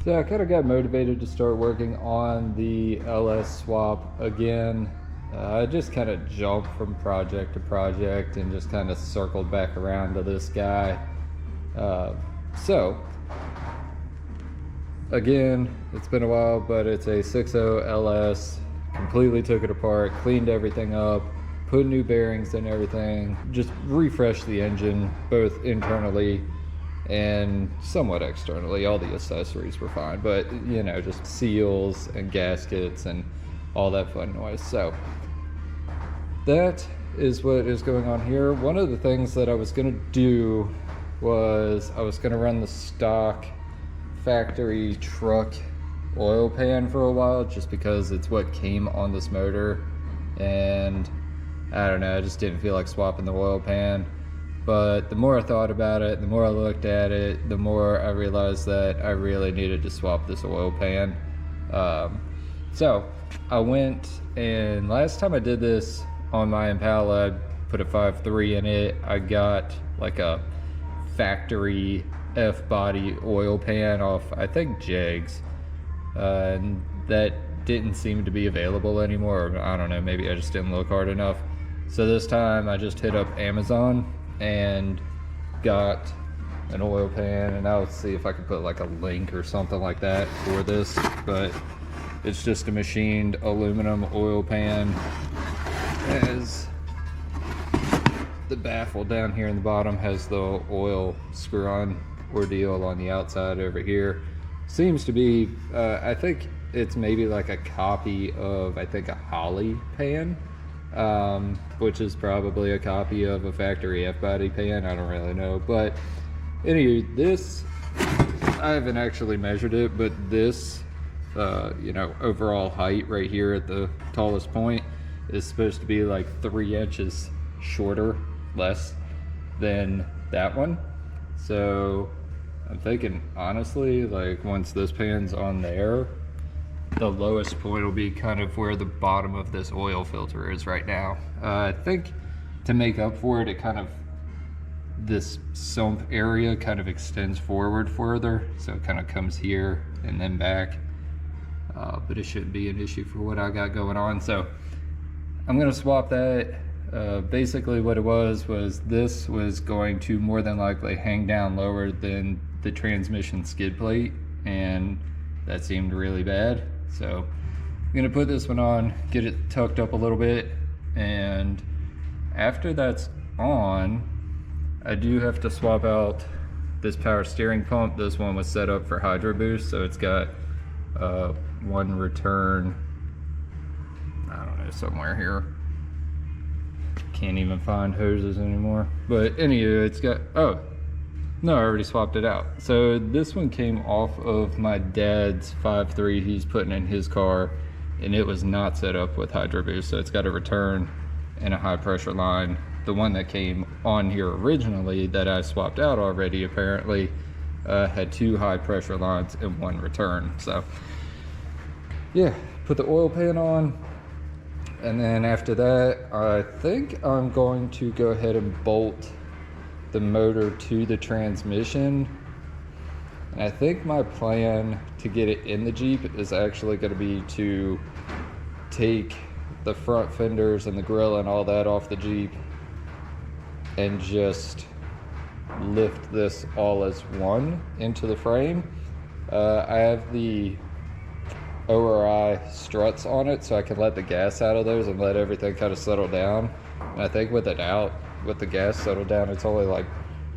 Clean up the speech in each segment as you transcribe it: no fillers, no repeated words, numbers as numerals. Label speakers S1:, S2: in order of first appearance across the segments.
S1: So I kind of got motivated to start working on the LS swap again. I just kind of jumped from project to project and just kind of circled back around to this guy. So again, it's been a while, but it's a 6.0 LS. Completely took it apart, cleaned everything up, put new bearings in everything, just refreshed the engine both internally and somewhat externally. All the accessories were fine, but you know, just seals and gaskets and all that fun noise. So that is what is going on here. One of the things that I was gonna do was I was gonna run the stock factory truck oil pan for a while, just because it's what came on this motor, and I don't know, I just didn't feel like swapping the oil pan. But the more I thought about it, the more I looked at it, the more I realized that I really needed to swap this oil pan. So I went, and last time I did this on my Impala, I put a 5.3 in it. I got like a factory F-body oil pan off, I think, Jegs. And that didn't seem to be available anymore. I don't know, maybe I just didn't look hard enough. So this time I just hit up Amazon and got an oil pan, and I'll see if I can put like a link or something like that for this, but it's just a machined aluminum oil pan. As the baffle down here in the bottom has the oil screw-on ordeal on the outside over here. Seems to be, I think it's maybe like a copy of, I think, a Holley pan. Which is probably a copy of a factory F-body pan. I don't really know, but anyway, this, I haven't actually measured it, but this, you know, overall height right here at the tallest point is supposed to be like 3 inches shorter, less than that one. So I'm thinking, honestly, like once this pan's on there, the lowest point will be kind of where the bottom of this oil filter is right now. I think to make up for it, it kind of, this sump area kind of extends forward further, so it kind of comes here and then back. But it shouldn't be an issue for what I got going on. So I'm gonna swap that. Basically what it was this was going to more than likely hang down lower than the transmission skid plate, and that seemed really bad. So I'm gonna put this one on, get it tucked up a little bit, and after that's on, I do have to swap out this power steering pump. This one was set up for Hydro Boost, so it's got one return, I don't know, somewhere here. Can't even find hoses anymore. But anyway, it's got, oh, no, I already swapped it out. So this one came off of my dad's 5.3 he's putting in his car, and it was not set up with Hydro Boost, so it's got a return and a high pressure line. The one that came on here originally that I swapped out already apparently had 2 high pressure lines and 1 return. So yeah, put the oil pan on, and then after that I think I'm going to go ahead and bolt the motor to the transmission. And I think my plan to get it in the Jeep is actually going to be to take the front fenders and the grill and all that off the Jeep and just lift this all as one into the frame. I have the ORI struts on it, so I can let the gas out of those and let everything kind of settle down. And I think with it out, with the gas settled down, it's only like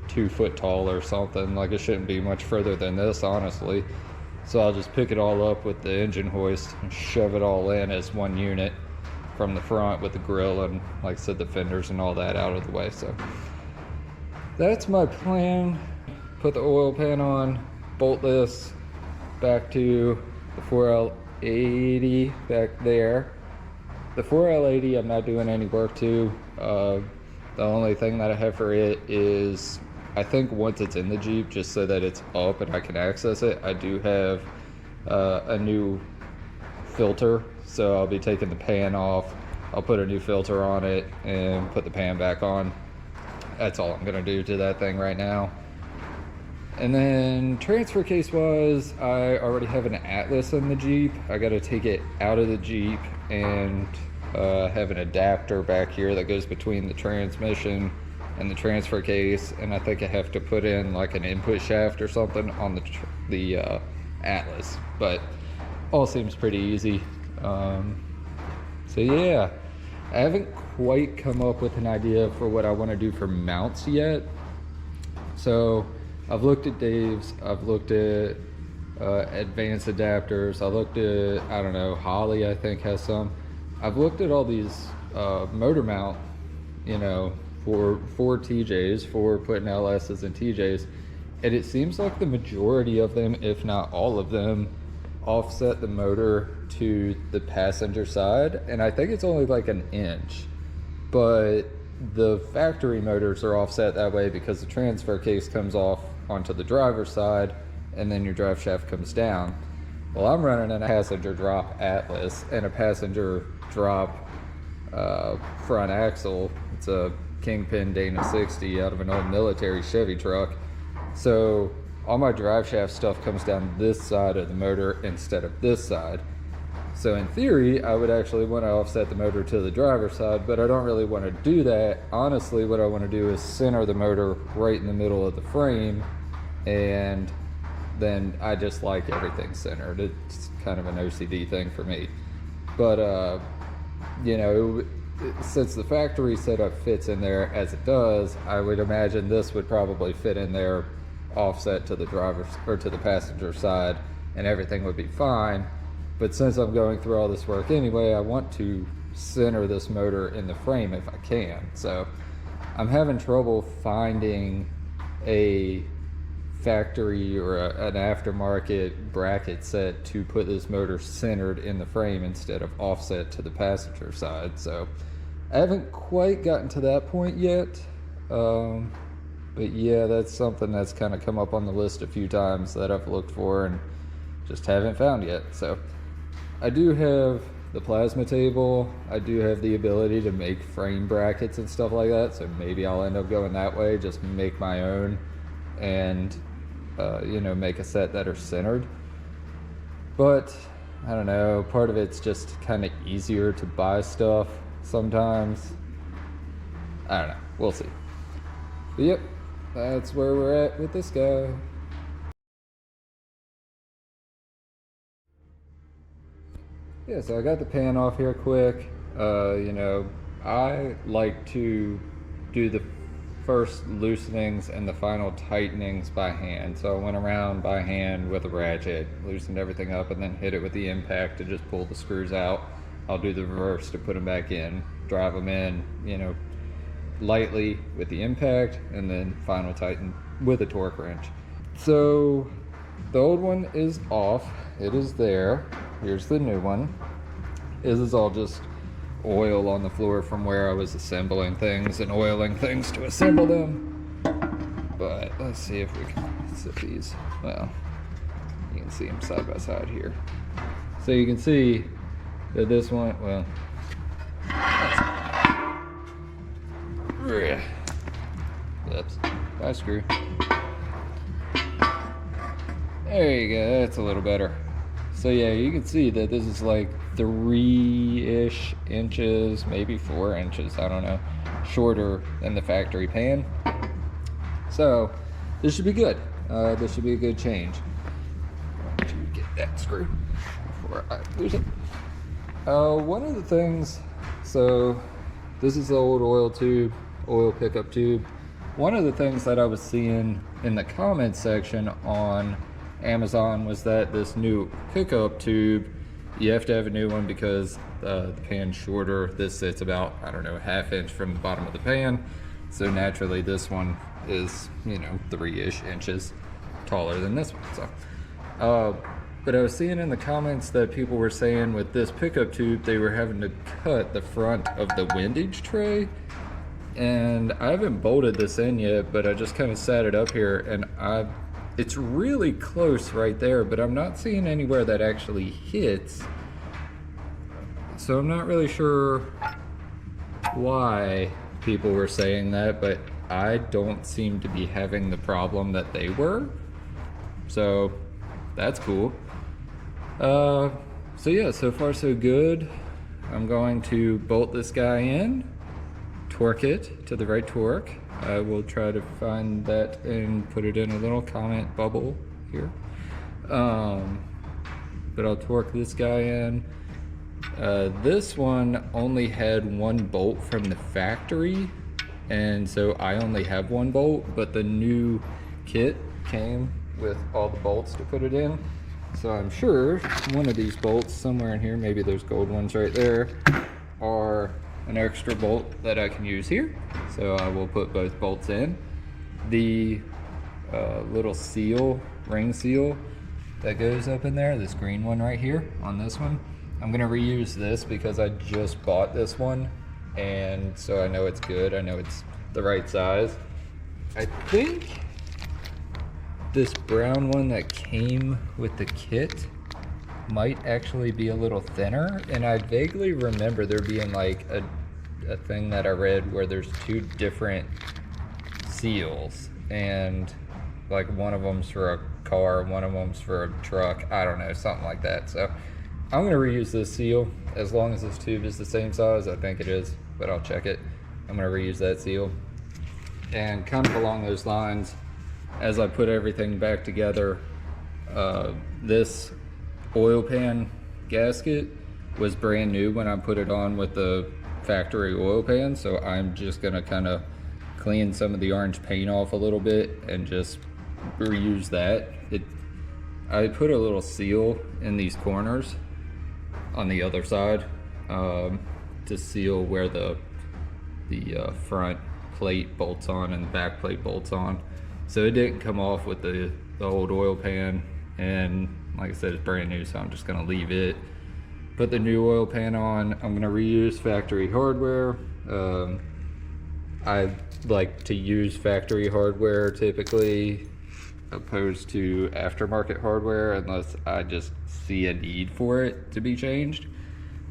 S1: 2 foot tall or something. Like, it shouldn't be much further than this, honestly. So I'll just pick it all up with the engine hoist and shove it all in as one unit from the front with the grill and, like I said, the fenders and all that out of the way. So that's my plan. Put the oil pan on, bolt this back to the 4L80 back there. The 4L80 I'm not doing any work to. The only thing that I have for it is, I think once it's in the Jeep, just so that it's up and I can access it, I do have a new filter. So I'll be taking the pan off, I'll put a new filter on it and put the pan back on. That's all I'm gonna do to that thing right now. And then transfer case wise, I already have an Atlas in the Jeep. I got to take it out of the Jeep and have an adapter back here that goes between the transmission and the transfer case, and I think I have to put in like an input shaft or something on the Atlas, but all seems pretty easy. So yeah, I haven't quite come up with an idea for what I want to do for mounts yet. So I've looked at Dave's, I've looked at advanced adapters, I looked at, I don't know, Holley I think has some. I've looked at all these motor mount, you know, for TJs, for putting LSs and TJs, and it seems like the majority of them, if not all of them, offset the motor to the passenger side, and I think it's only like an inch, but the factory motors are offset that way because the transfer case comes off onto the driver's side and then your drive shaft comes down. Well, I'm running a passenger drop Atlas and a passenger drop front axle. It's a Kingpin Dana 60 out of an old military Chevy truck. So all my drive shaft stuff comes down this side of the motor instead of this side. So in theory, I would actually want to offset the motor to the driver's side, but I don't really want to do that. Honestly, what I want to do is center the motor right in the middle of the frame, and then I just like everything centered. It's kind of an OCD thing for me. But, you know, since the factory setup fits in there as it does, I would imagine this would probably fit in there offset to the driver's or to the passenger side, and everything would be fine. But since I'm going through all this work anyway, I want to center this motor in the frame if I can. So I'm having trouble finding a factory or an aftermarket bracket set to put this motor centered in the frame instead of offset to the passenger side. So I haven't quite gotten to that point yet. But yeah, that's something that's kind of come up on the list a few times that I've looked for and just haven't found yet. So I do have the plasma table. I do have the ability to make frame brackets and stuff like that. So maybe I'll end up going that way, just make my own and, you know, make a set that are centered. But I don't know, part of it's just kind of easier to buy stuff sometimes. I don't know, we'll see. But yep, that's where we're at with this guy. Yeah, so I got the pan off here quick. You know, I like to do the first loosenings and the final tightenings by hand. So I went around by hand with a ratchet, loosened everything up, and then hit it with the impact to just pull the screws out. I'll do the reverse to put them back in, drive them in, you know, lightly with the impact, and then final tighten with a torque wrench. So the old one is off, it is there. Here's the new one. This is all just oil on the floor from where I was assembling things and oiling things to assemble them. But let's see if we can set these. Well, you can see them side by side here. So you can see that this one, well, oops, I screw. There you go, that's a little better. So yeah, you can see that this is like 3-ish inches, maybe 4 inches, I don't know, shorter than the factory pan. So this should be good. This should be a good change. I'm going to get that screw before I lose it. One of the things, so this is the old oil pickup tube. One of the things that I was seeing in the comments section on Amazon was that this new pickup tube, you have to have a new one because the pan's shorter. This sits about, I don't know, 1/2 inch from the bottom of the pan. So naturally this one is, you know, 3-ish inches taller than this one. So, but I was seeing in the comments that people were saying with this pickup tube, they were having to cut the front of the windage tray. And I haven't bolted this in yet, but I just kind of sat it up here, and it's really close right there, but I'm not seeing anywhere that actually hits. So I'm not really sure why people were saying that, but I don't seem to be having the problem that they were. so that's cool. So yeah, so far so good. I'm going to bolt this guy in, torque it to the right torque. I will try to find that and put it in a little comment bubble here. But I'll torque this guy in. This one only had one bolt from the factory, and so I only have one bolt, but the new kit came with all the bolts to put it in. So I'm sure one of these bolts somewhere in here, maybe there's gold ones right there, are an extra bolt that I can use here. So I will put both bolts in. The little seal, ring seal that goes up in there, this green one right here on this one, I'm gonna reuse this because I just bought this one, and so I know it's good. I know it's the right size. I think this brown one that came with the kit might actually be a little thinner, and I vaguely remember there being like a thing that I read where there's two different seals, and like one of them's for a car, one of them's for a truck, I don't know, something like that. So I'm gonna reuse this seal as long as this tube is the same size. I think it is, but I'll check it. I'm gonna reuse that seal. And kind of along those lines, as I put everything back together, this oil pan gasket was brand new when I put it on with the factory oil pan, so I'm just gonna kind of clean some of the orange paint off a little bit and just reuse that. I put a little seal in these corners on the other side to seal where the front plate bolts on and the back plate bolts on, so it didn't come off with the old oil pan. And like I said, it's brand new, so I'm just gonna leave it, put the new oil pan on. I'm gonna reuse factory hardware. I like to use factory hardware typically opposed to aftermarket hardware unless I just see a need for it to be changed.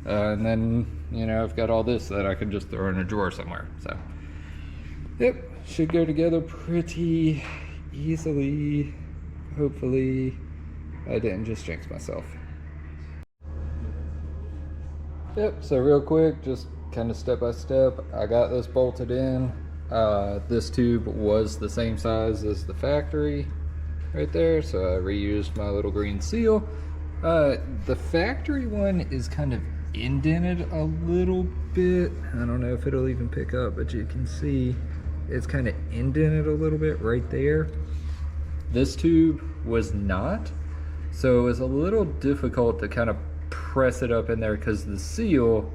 S1: And then, you know, I've got all this that I can just throw in a drawer somewhere. So, yep, should go together pretty easily. Hopefully, I didn't just jinx myself. Yep, so real quick, just kind of step by step, I got this bolted in. This tube was the same size as the factory right there, so I reused my little green seal. The factory one is kind of indented a little bit. I don't know if it'll even pick up, but you can see it's kind of indented a little bit right there. This tube was not, so it was a little difficult to kind of press it up in there because the seal,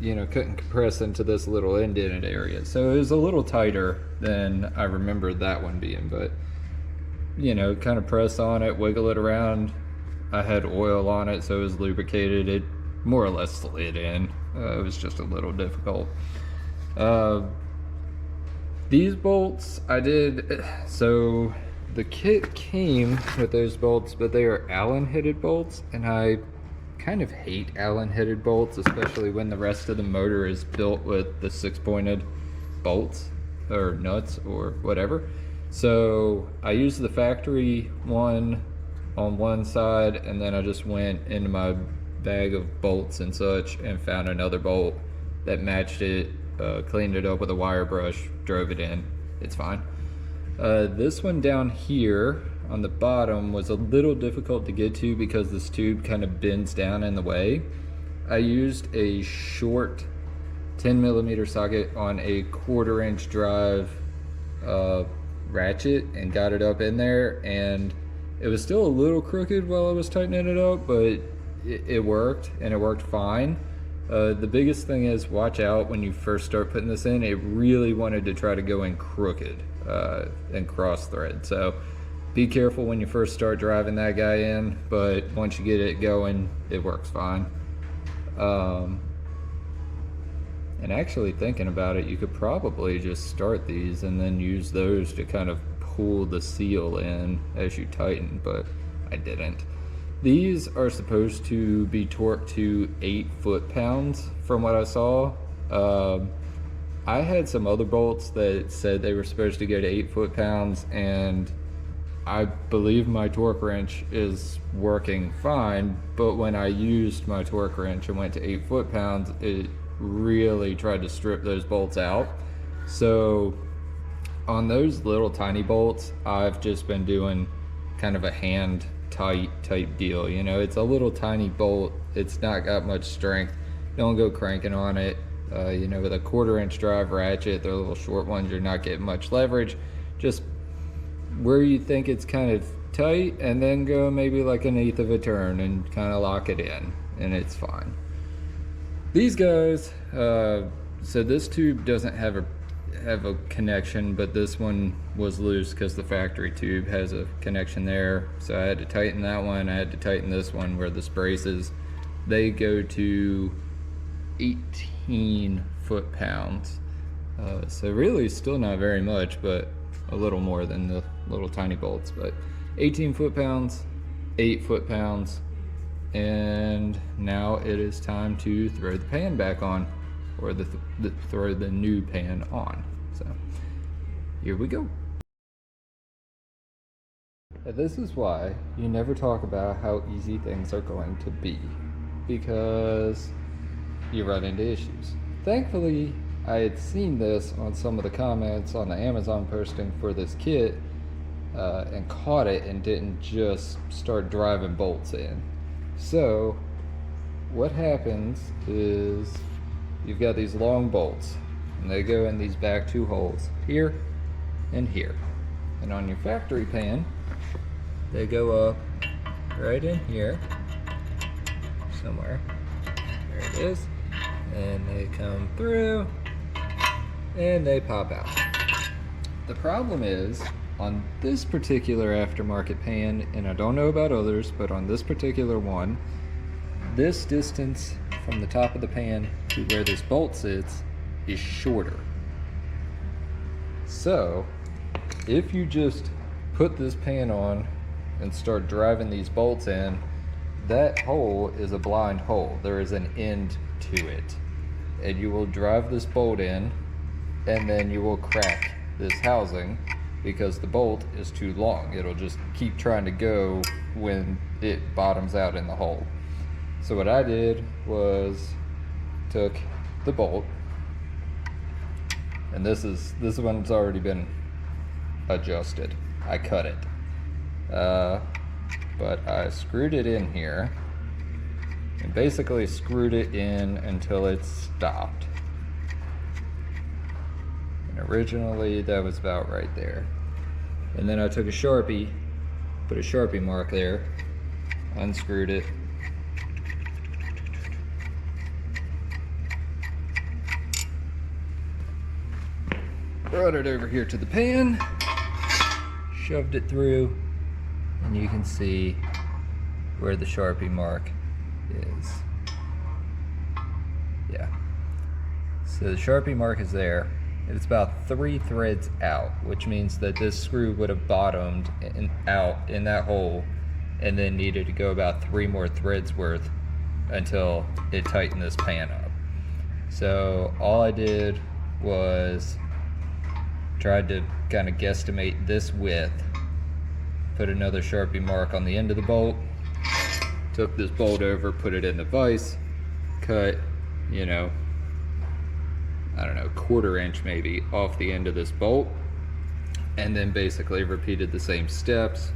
S1: you know, couldn't compress into this little indented area. So it was a little tighter than I remember that one being, but you know, kind of press on it, wiggle it around. I had oil on it, so it was lubricated. It more or less slid in. It was just a little difficult. These bolts I did, so the kit came with those bolts, but they are Allen-headed bolts, and I kind of hate Allen-headed bolts, especially when the rest of the motor is built with the 6-pointed bolts or nuts or whatever. So I used the factory one on one side, and then I just went into my bag of bolts and such and found another bolt that matched it, cleaned it up with a wire brush, drove it in. It's fine. This one down here on the bottom was a little difficult to get to because this tube kind of bends down in the way. I used a short 10mm socket on a 1/4-inch drive ratchet and got it up in there, and it was still a little crooked while I was tightening it up, but it worked, and it worked fine. The biggest thing is watch out when you first start putting this in. It really wanted to try to go in crooked and cross thread, so be careful when you first start driving that guy in, but once you get it going, it works fine. And actually thinking about it, you could probably just start these and then use those to kind of pull the seal in as you tighten, but I didn't. These are supposed to be torqued to 8 foot-pounds from what I saw. I had some other bolts that said they were supposed to go to 8 foot-pounds, and I believe my torque wrench is working fine, but when I used my torque wrench and went to 8 foot-pounds, it really tried to strip those bolts out. So on those little tiny bolts, I've just been doing kind of a hand tight type deal. You know, it's a little tiny bolt, it's not got much strength. Don't go cranking on it. You know, with a 1/4 inch drive ratchet, they're little short ones, you're not getting much leverage. Just where you think it's kind of tight, and then go maybe like 1/8 of a turn and kind of lock it in, and it's fine. These guys, so this tube doesn't have a connection, but this one was loose because the factory tube has a connection there. So I had to tighten that one. I had to tighten this one where this braces. They go to 18 foot-pounds. So really still not very much, but a little more than the little tiny bolts. But 18 foot-pounds, 8 foot-pounds, and now it is time to throw the pan back on, or throw the new pan on. So here we go. This is why you never talk about how easy things are going to be, because you run into issues. Thankfully, I had seen this on some of the comments on the Amazon posting for this kit, and caught it and didn't just start driving bolts in. So what happens is you've got these long bolts, and they go in these back 2 holes, here and here. And on your factory pan, they go up right in here somewhere. There it is. And they come through and they pop out. The problem is, on this particular aftermarket pan, and I don't know about others, but on this particular one, this distance from the top of the pan to where this bolt sits is shorter. So if you just put this pan on and start driving these bolts in, that hole is a blind hole. There is an end to it, and you will drive this bolt in, and then you will crack this housing because the bolt is too long. It'll just keep trying to go when it bottoms out in the hole. So what I did was took the bolt, and this one's already been adjusted. I cut it, but I screwed it in here and basically screwed it in until it stopped. And originally that was about right there. And then I took a Sharpie, put a Sharpie mark there, unscrewed it, brought it over here to the pan, shoved it through, and you can see where the Sharpie mark is. Yeah. So the Sharpie mark is there. It's about 3 threads out, which means that this screw would have bottomed out in that hole and then needed to go about 3 more threads worth until it tightened this pan up. So all I did was tried to kind of guesstimate this width, put another Sharpie mark on the end of the bolt, took this bolt over, put it in the vise, cut, you know, I don't know, 1/4 inch maybe off the end of this bolt, and then basically repeated the same steps,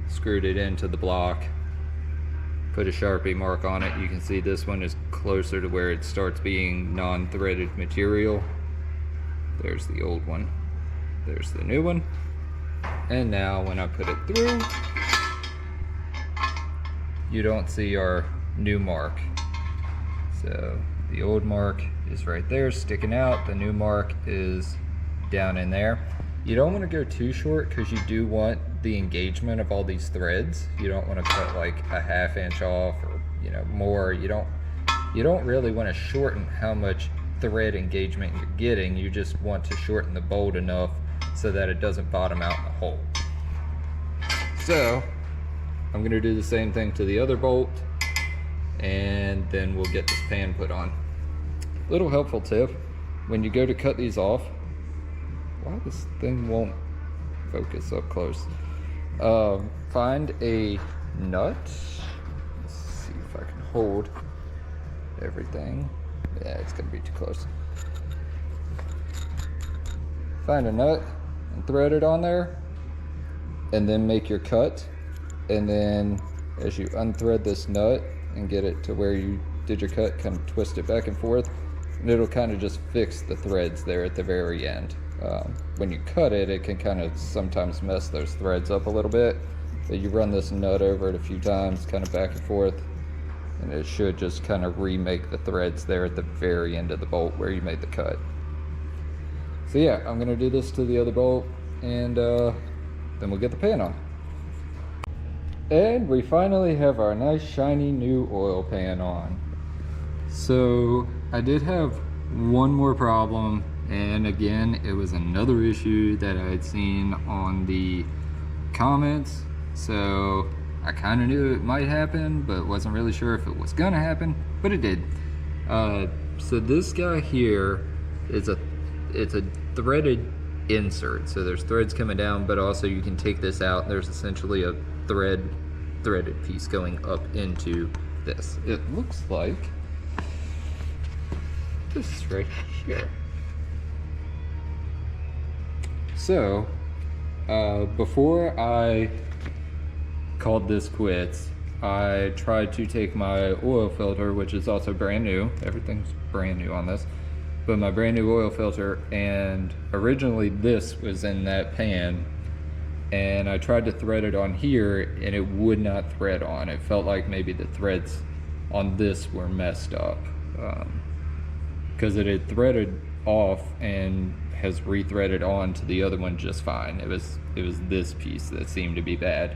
S1: screwed it into the block, put a Sharpie mark on it. You can see this one is closer to where it starts being non-threaded material. There's the old one, there's the new one, and now when I put it through, you don't see our new mark. So the old mark is right there sticking out, the new mark is down in there. You don't want to go too short because you do want the engagement of all these threads. You don't want to cut like a 1/2 inch off, or you know, more. You don't really want to shorten how much thread engagement you're getting. You just want to shorten the bolt enough so that it doesn't bottom out in the hole. So I'm going to do the same thing to the other bolt, and then we'll get this pan put on. Little helpful tip, when you go to cut these off, why this thing won't focus up close. Find a nut. Let's see if I can hold everything. Yeah, it's gonna be too close. Find a nut and thread it on there, and then make your cut. And then as you unthread this nut and get it to where you did your cut, kind of twist it back and forth, and it'll kind of just fix the threads there at the very end. When you cut it, it can kind of sometimes mess those threads up a little bit, but you run this nut over it a few times, kind of back and forth, and it should just kind of remake the threads there at the very end of the bolt where you made the cut. So yeah, I'm gonna do this to the other bolt, and then we'll get the pan on. And we finally have our nice shiny new oil pan on. So I did have one more problem, and again, it was another issue that I had seen on the comments. So I kind of knew it might happen, but wasn't really sure if it was gonna happen, but it did. So this guy here is it's a threaded insert. So there's threads coming down, but also you can take this out. There's essentially a threaded piece going up into this. It looks like this right here. So before I called this quits, I tried to take my oil filter, which is also brand new. Everything's brand new on this, but my brand new oil filter, and originally this was in that pan, and I tried to thread it on here and it would not thread on. It felt like maybe the threads on this were messed up, because it had threaded off and has rethreaded on to the other one just fine. It was this piece that seemed to be bad.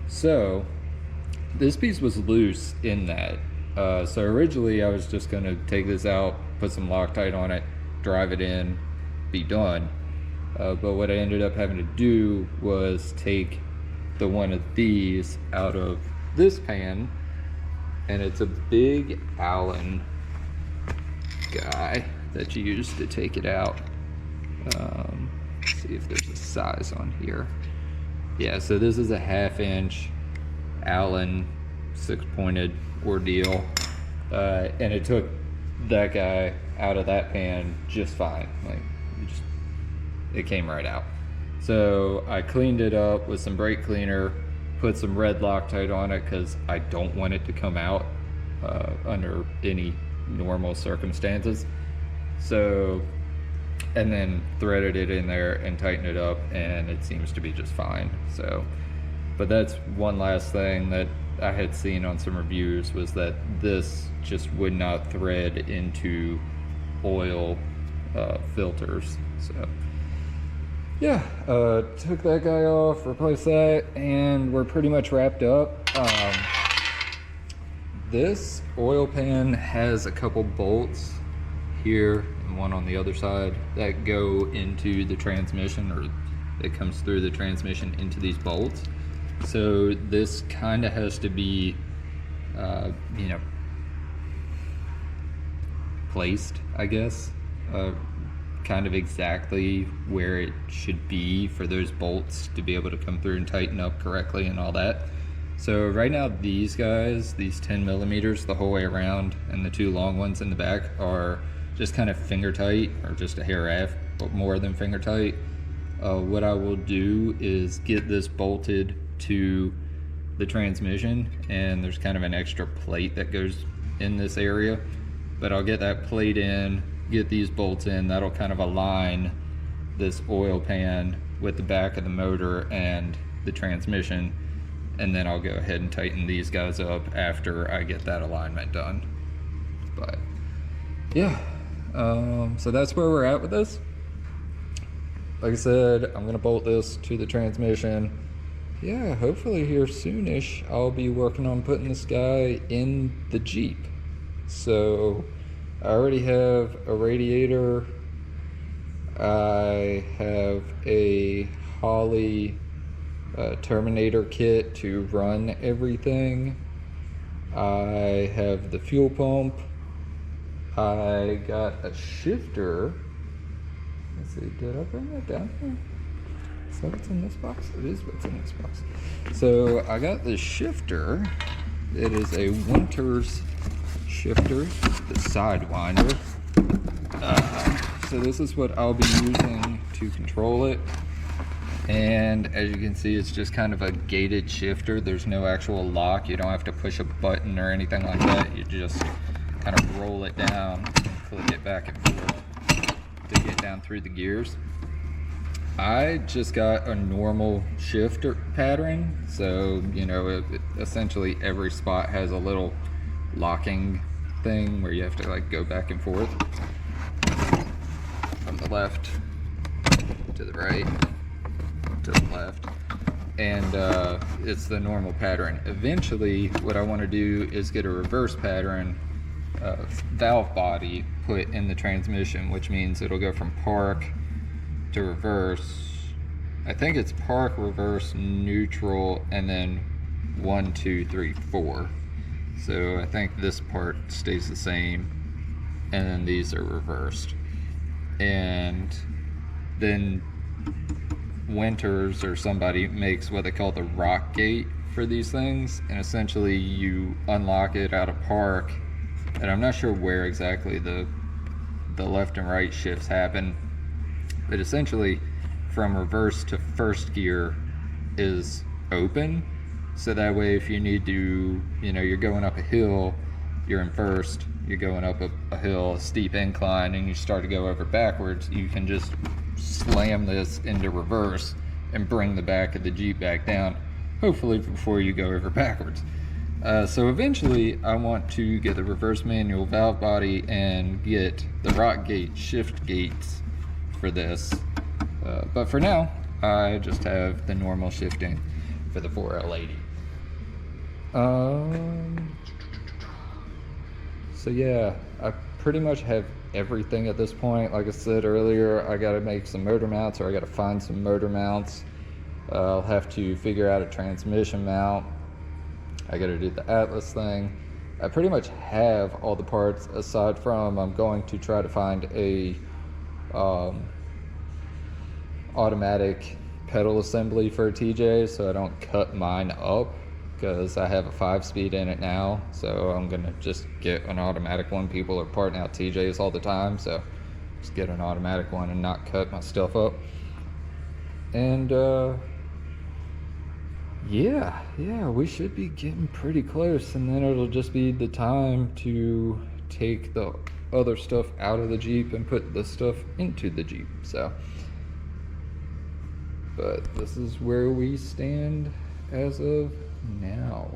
S1: So this piece was loose in that. So originally I was just gonna take this out, put some Loctite on it, drive it in, be done. But what I ended up having to do was take the one of these out of this pan, and it's a big Allen guy that you use to take it out. Let's see if there's a size on here. Yeah, so this is a 1/2 inch Allen 6-pointed ordeal, and it took that guy out of that pan just fine. Like, it came right out. So I cleaned it up with some brake cleaner, put some red Loctite on it because I don't want it to come out under any normal circumstances. So, and then threaded it in there and tightened it up, and it seems to be just fine. So, but that's one last thing that I had seen on some reviews, was that this just would not thread into oil filters. So yeah, took that guy off, replaced that, and we're pretty much wrapped up. This oil pan has a couple bolts here and one on the other side that go into the transmission, or it comes through the transmission into these bolts. So this kind of has to be, you know, placed, I guess, kind of exactly where it should be for those bolts to be able to come through and tighten up correctly and all that. So right now these guys, these 10 millimeters the whole way around, and the two long ones in the back are just kind of finger tight, or just a hair off, but more than finger tight. What I will do is get this bolted to the transmission, and there's kind of an extra plate that goes in this area, but I'll get that plate in, get these bolts in. That'll kind of align this oil pan with the back of the motor and the transmission, and then I'll go ahead and tighten these guys up after I get that alignment done. But yeah, so that's where we're at with this. Like I said, I'm gonna bolt this to the transmission. Yeah, hopefully here soonish I'll be working on putting this guy in the Jeep. So I already have a radiator, I have a Holley Terminator kit to run everything, I have the fuel pump, I got a shifter. Let's see, did I bring that down here? Is that what's in this box? It is what's in this box. So I got the shifter. It is a Winters shifter, the Sidewinder. So this is what I'll be using to control it. And as you can see, it's just kind of a gated shifter. There's no actual lock. You don't have to push a button or anything like that. You just kind of roll it down and click it back and forth to get down through the gears. I just got a normal shifter pattern. So, you know, essentially every spot has a little locking thing where you have to like go back and forth from the left to the right to the left, and it's the normal pattern. Eventually what I want to do is get a reverse pattern valve body put in the transmission, which means it'll go from park to reverse. I think it's park, reverse, neutral, and then 1, 2, 3, 4. So I think this part stays the same, and then these are reversed. And then Winters or somebody makes what they call the rock gate for these things, and essentially you unlock it out of park, and I'm not sure where exactly the left and right shifts happen, but essentially from reverse to first gear is open, so that way if you need to, you know, you're going up a hill, you're in first, you're going up a hill, a steep incline, and you start to go over backwards, you can just slam this into reverse and bring the back of the Jeep back down, hopefully before you go over backwards. So eventually I want to get the reverse manual valve body and get the rock gate shift gates for this, but for now I just have the normal shifting for the 4L80. So yeah, I pretty much have everything at this point. Like I said earlier, I gotta make some motor mounts, or I gotta find some motor mounts. I'll have to figure out a transmission mount. I gotta do the Atlas thing. I pretty much have all the parts, aside from I'm going to try to find a automatic pedal assembly for a TJ so I don't cut mine up, because I have a 5-speed in it now, so I'm gonna just get an automatic one. People are parting out TJs all the time, so just get an automatic one and not cut my stuff up. And yeah, we should be getting pretty close, and then it'll just be the time to take the other stuff out of the Jeep and put the stuff into the Jeep. So, but this is where we stand as of now.